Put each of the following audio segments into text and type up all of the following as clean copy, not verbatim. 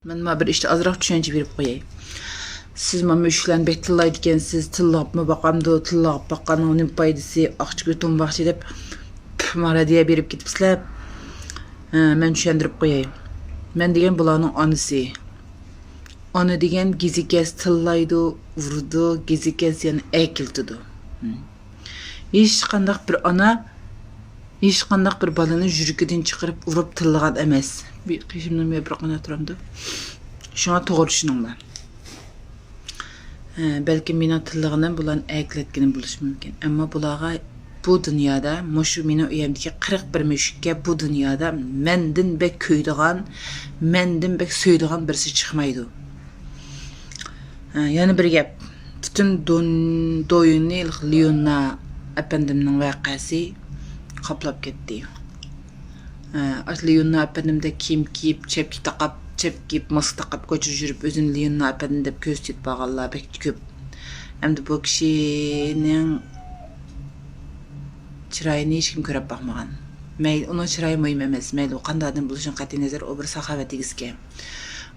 Ben bir işte azırak düşünce verip koyayım. Siz ma müşkülen bek tıllaydı ekansiz, tillap mı bakamdı, tillap bakan onun paydası, akçı götüm bakçı dep mara diye berip gitipsizler. Ben düşündürüp koyayım. Ben degen bulanın anısı. Ana degen gizikez tıllaydı, vurdu, gizikez yani ekiltidu. Hiç kandak bir ana, hiç kandak bir balını jürgüden çıkarıp vurup tıllagan emes. Bir kişimden bir bırakana turamdı. Şuna doğru düşününglar. Belki meni tillığından bulan ekletgini buluş mümkün. Ama bulağa bu dünyada, muşu meni uyamdaki 41 müşkке bu dünyada mendin bek köydiğen, mendin bek söydiğen birisi çıkmaydı. Yani bir gap. Bütün doyunu Leon'a efendimnin vakası kaplap gitti. Leon'a efendimde kim kiyip, çepki takap, çep giyip, mask takap koçur jürüp, özün Leon'a efendim dep köz tüyüp bağallar bek köp. Hem de bu kişinin çırayını hiç kim körep bakmagan. Meyl, onun çırayı mühim emes. Meyl, o kanda adam buluşun qati nezer, o bir sahavet egizke.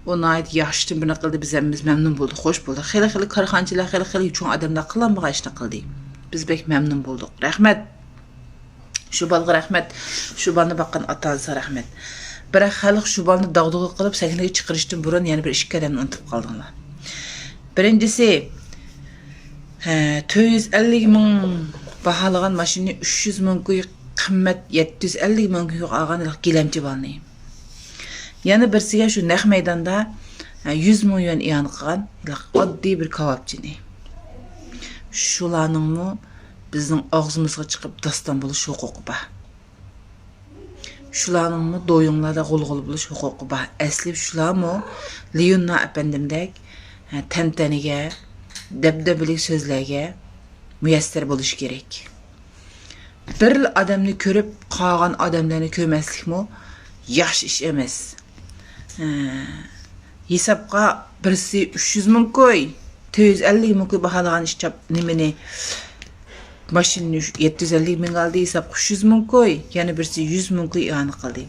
Ona ait yaştın bir nakıldı biz memnun bulduk, hoş bulduk. Xeli karxançılar, xeli çoğun adamlar kılanmağa iş nakıldı. Biz bek memnun bulduk. Rahmet. Şu balığı rahmet. Şu balını bakkan atansa rahmet. Бірақ халық şu balını dağdığı qılıp sahneге çıkırıştın burun yani bir işki adamını unutup kaldыңlar. Birincisi 450 ming bahalıgan maşini 300 ming kuy qimmat 750 ming kuy algan gilemci balını. Yani birsiga şu naq meydanda 100 ming yuan iyan qilgan oddiy bir kavapçını. Şularning mı bizning og'zimizga chiqib dastan bo'lish huquqi bor. Şularning mı doyunglarda qo'l bo'lish huquqi bor. Asli şular mı Leon'a efendimdek tantaniga, dabdabali so'zlarga muyassar bo'lish kerak. Bir odamni ko'rib qolgan odamlarni ko'rmaslikmi yaxshi ish emas. Hesabga birisi 300 ming koy, 450 ming koy bahalagan ish chap nimani Maşini 750 ming aldı hesap 300 ming koy. Yani birisi 100 ming koy iyanı kaldı.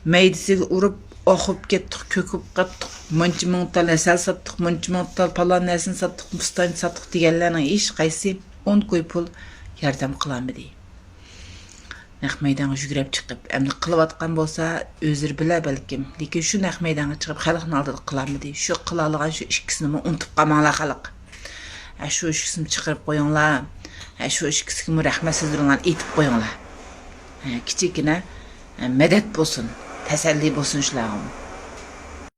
Meydisiga urup okup kettik, köküp kattık. Mançı ming tal nesel sattık, mançı ming tal palan nesini sattık, mustan sattık diyenlerinin iş kaysi 10 koy pul yardım kılamı deyim. Naq meydana жүгіріп çıkıp, emni kılıp atkan bolsa özür bile belkim. Lekin şu naq meydana çıkıp xalqın aldığı kılamı deyim. Şu kılalıgan şu işkisini mi unutup kalmağla xalq. Şu işkisini çıkarıp koyunlar. Şu işkisini rahmet sözlerinden etip koyunlar. Kiçikine medet bolsun, teselli bolsun şulağım.